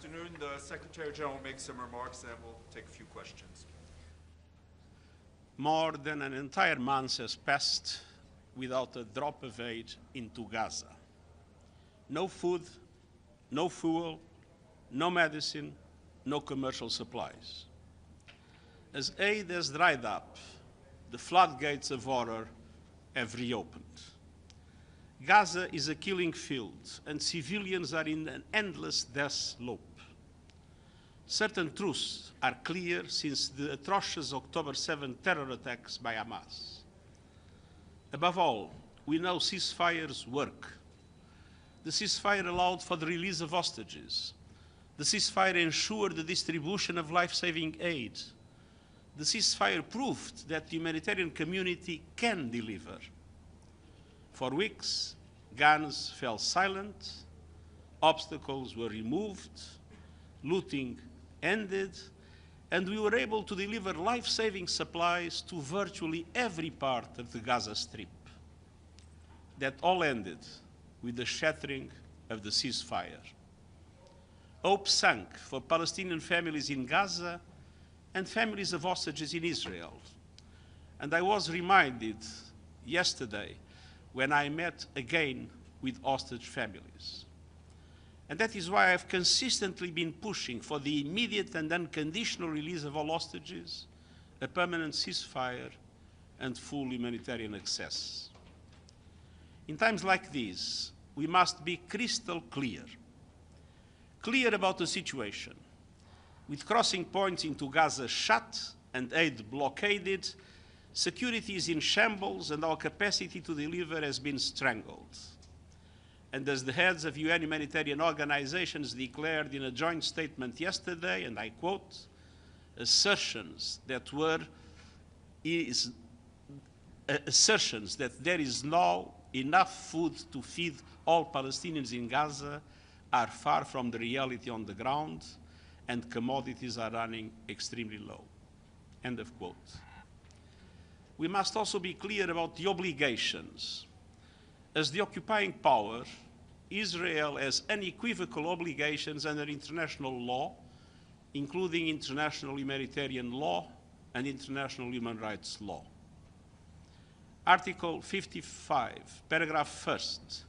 afternoon. The Secretary-General will make some remarks, and we'll take a few questions. More than an entire month has passed without a drop of aid into Gaza. No food, no fuel, no medicine, no commercial supplies. As aid has dried up, the floodgates of horror have reopened. Gaza is a killing field, and civilians are in an endless death loop. Certain truths are clear since the atrocious October 7 terror attacks by Hamas. Above all, we know ceasefires work. The ceasefire allowed for the release of hostages. The ceasefire ensured the distribution of life-saving aid. The ceasefire proved that the humanitarian community can deliver. For weeks, guns fell silent, obstacles were removed, looting ended, and we were able to deliver life-saving supplies to virtually every part of the Gaza Strip. That all ended with the shattering of the ceasefire. Hope sank for Palestinian families in Gaza and families of hostages in Israel. And I was reminded yesterday when I met again with hostage families. And that is why I've consistently been pushing for the immediate and unconditional release of all hostages, a permanent ceasefire, and full humanitarian access. In times like these, we must be crystal clear about the situation. With crossing points into Gaza shut and aid blockaded, security is in shambles and our capacity to deliver has been strangled. And as the heads of UN humanitarian organizations declared in a joint statement yesterday, and I quote, assertions that there is now enough food to feed all Palestinians in Gaza are far from the reality on the ground, and commodities are running extremely low. End of quote. We must also be clear about the obligations. As the occupying power, Israel has unequivocal obligations under international law, including international humanitarian law and international human rights law. Article 55, paragraph 1st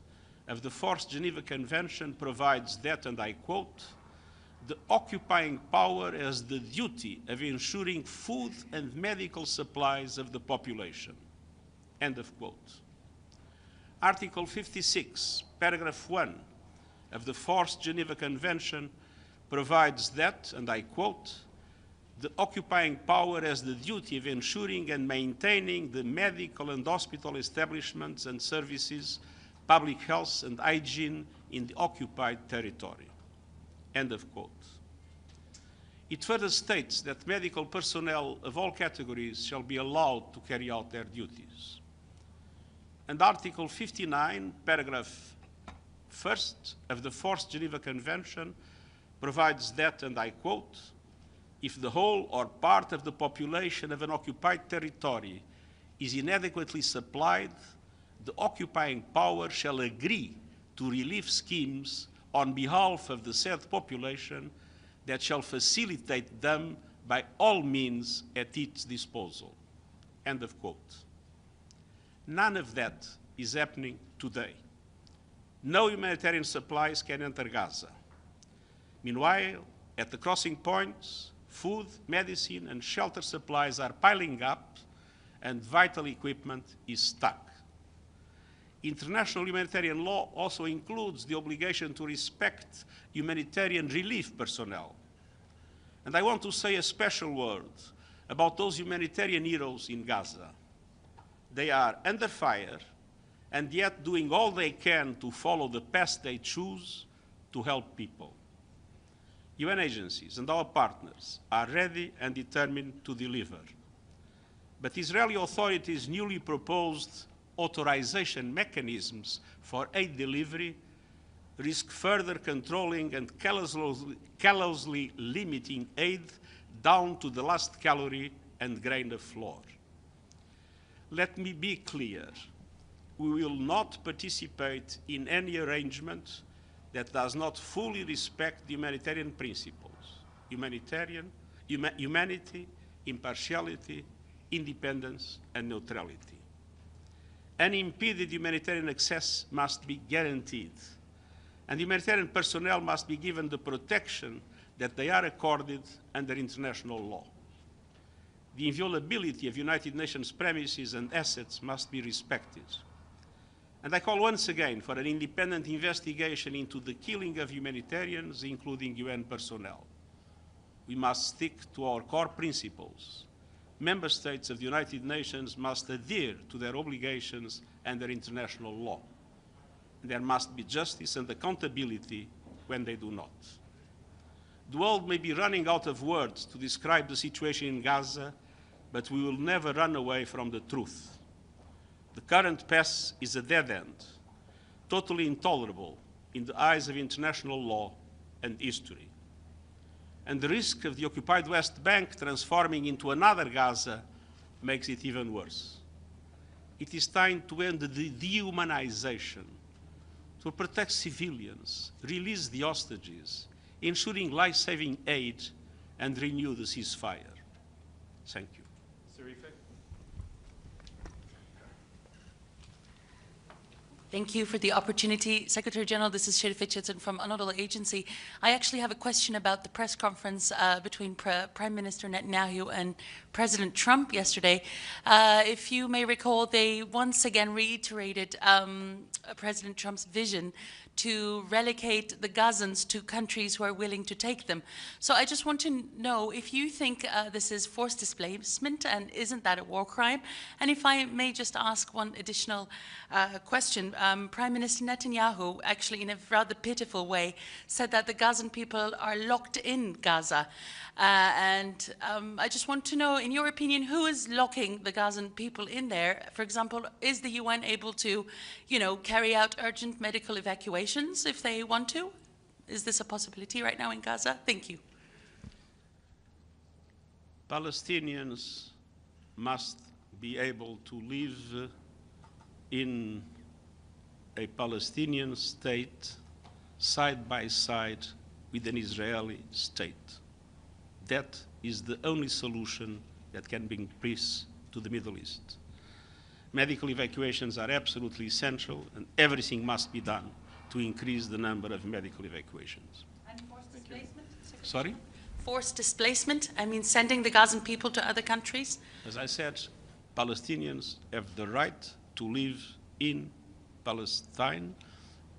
of the Fourth Geneva Convention provides that, and I quote, the occupying power has the duty of ensuring food and medical supplies of the population. End of quote. Article 56, paragraph 1 of the Fourth Geneva Convention provides that, and I quote, the occupying power has the duty of ensuring and maintaining the medical and hospital establishments and services, public health and hygiene in the occupied territory. End of quote. It further states that medical personnel of all categories shall be allowed to carry out their duties. And Article 59, paragraph 1st of the Fourth Geneva Convention provides that, and I quote, if the whole or part of the population of an occupied territory is inadequately supplied, the occupying power shall agree to relief schemes on behalf of the said population that shall facilitate them by all means at its disposal. End of quote. None of that is happening today. No humanitarian supplies can enter Gaza. Meanwhile, at the crossing points, food, medicine, and shelter supplies are piling up, and vital equipment is stuck. International humanitarian law also includes the obligation to respect humanitarian relief personnel. And I want to say a special word about those humanitarian heroes in Gaza. They are under fire, and yet doing all they can to follow the path they choose to help people. UN agencies and our partners are ready and determined to deliver. But Israeli authorities' newly proposed authorization mechanisms for aid delivery risk further controlling and callously limiting aid down to the last calorie and grain of flour. Let me be clear. We will not participate in any arrangement that does not fully respect the humanitarian principles: humanity, impartiality, independence, and neutrality. Unimpeded humanitarian access must be guaranteed, and humanitarian personnel must be given the protection that they are accorded under international law. The inviolability of United Nations premises and assets must be respected. And I call once again for an independent investigation into the killing of humanitarians, including UN personnel. We must stick to our core principles. Member states of the United Nations must adhere to their obligations under international law. There must be justice and accountability when they do not. The world may be running out of words to describe the situation in Gaza, but we will never run away from the truth. The current path is a dead end, totally intolerable in the eyes of international law and history. And the risk of the occupied West Bank transforming into another Gaza makes it even worse. It is time to end the dehumanization, to protect civilians, release the hostages, ensuring life-saving aid, and renew the ceasefire. Thank you. Thank you for the opportunity. Secretary-General, this is Sheriff Hitchinson from another agency. I actually have a question about the press conference between Prime Minister Netanyahu and President Trump yesterday. If you may recall, they once again reiterated President Trump's vision to relocate the Gazans to countries who are willing to take them. So I just want to know if you think this is forced displacement, and isn't that a war crime? And if I may just ask one additional question. Prime Minister Netanyahu, actually in a rather pitiful way, said that the Gazan people are locked in Gaza. I just want to know, in your opinion, who is locking the Gazan people in there? For example, is the UN able to, carry out urgent medical evacuations if they want to? Is this a possibility right now in Gaza? Thank you. Palestinians must be able to live in a Palestinian state side by side with an Israeli state. That is the only solution that can bring peace to the Middle East. Medical evacuations are absolutely essential, and everything must be done to increase the number of medical evacuations. And forced displacement? Sorry? Forced displacement? I mean, sending the Gazan people to other countries? As I said, Palestinians have the right to live in Palestine,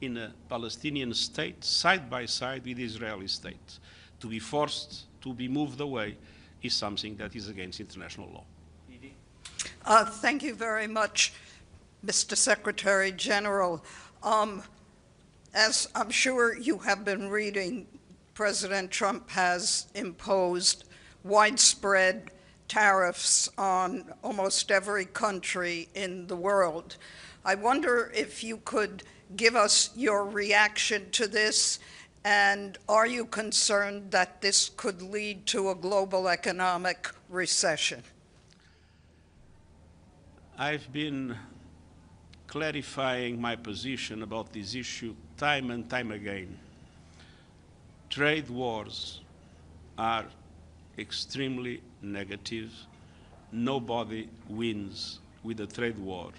in a Palestinian state, side by side with the Israeli state. To be forced to be moved away is something that is against international law. Thank you very much, Mr. Secretary-General. As I'm sure you have been reading, President Trump has imposed widespread tariffs on almost every country in the world. I wonder if you could give us your reaction to this, and are you concerned that this could lead to a global economic recession? I've been clarifying my position about this issue time and time again. Trade wars are extremely negative. Nobody wins with a trade war.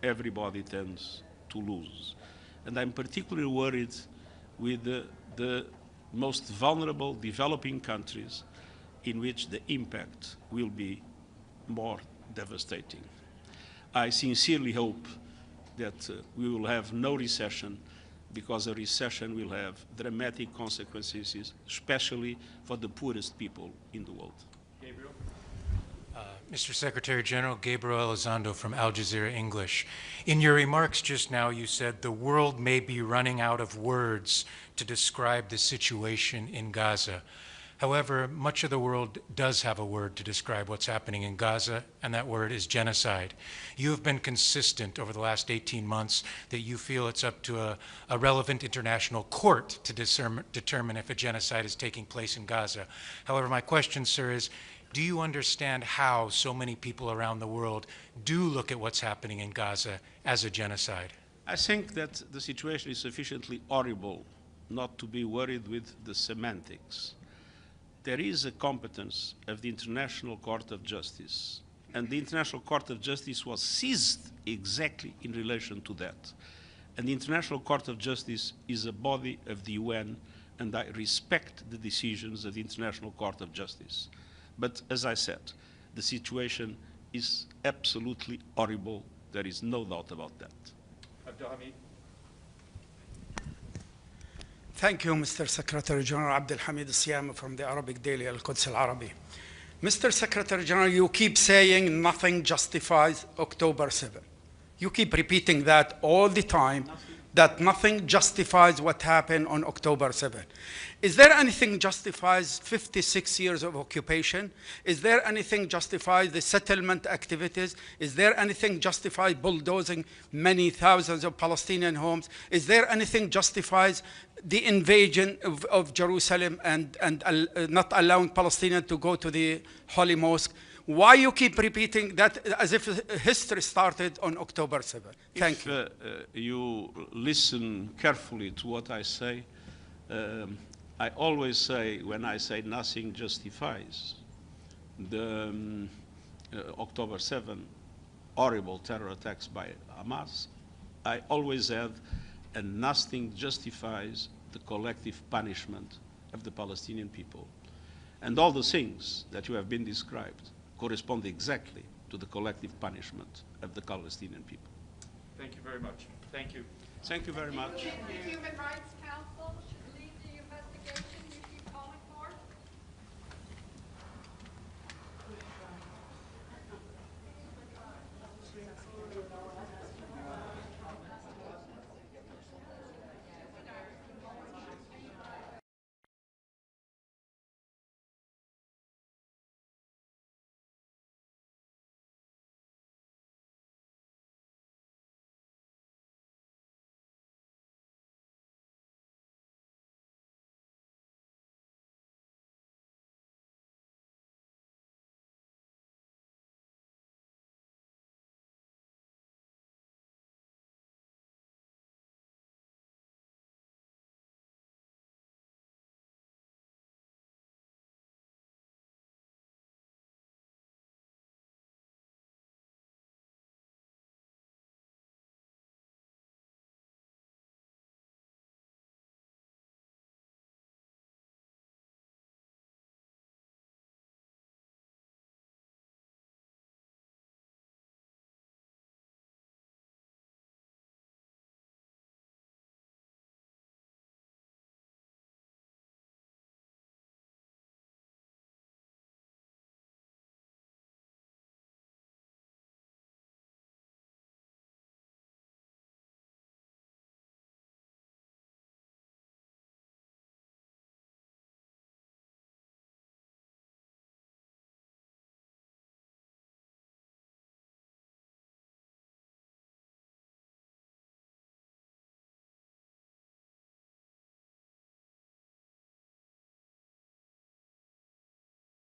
Everybody tends to lose. And I'm particularly worried with the most vulnerable developing countries, in which the impact will be more devastating. I sincerely hope that we will have no recession, because a recession will have dramatic consequences, especially for the poorest people in the world. Gabriel? Mr. Secretary-General, Gabriel Elizondo from Al Jazeera English. In your remarks just now, you said the world may be running out of words to describe the situation in Gaza. However, much of the world does have a word to describe what's happening in Gaza, and that word is genocide. You have been consistent over the last 18 months that you feel it's up to a relevant international court to determine if a genocide is taking place in Gaza. However, my question, sir, is, do you understand how so many people around the world do look at what's happening in Gaza as a genocide? I think that the situation is sufficiently horrible not to be worried with the semantics. There is a competence of the International Court of Justice, and the International Court of Justice was seized exactly in relation to that. And the International Court of Justice is a body of the UN, and I respect the decisions of the International Court of Justice. But as I said, the situation is absolutely horrible. There is no doubt about that. Abdelhamid. Thank you, Mr. Secretary-General. Abdelhamid Siyama from the Arabic daily Al-Quds Al-Arabi. Mr. Secretary-General, you keep saying nothing justifies October 7. You keep repeating that all the time, that nothing justifies what happened on October 7. Is there anything justifies 56 years of occupation? Is there anything justifies the settlement activities? Is there anything justifies bulldozing many thousands of Palestinian homes? Is there anything justifies the invasion of Jerusalem and not allowing Palestinians to go to the Holy Mosque? Why you keep repeating that as if history started on October 7? Thank you. If you listen carefully to what I say, I always say, when I say nothing justifies the October 7 horrible terror attacks by Hamas, I always add, and nothing justifies the collective punishment of the Palestinian people. And all the things that you have been described correspond exactly to the collective punishment of the Palestinian people. Thank you very much. Thank you. Thank you very much. Human Rights Council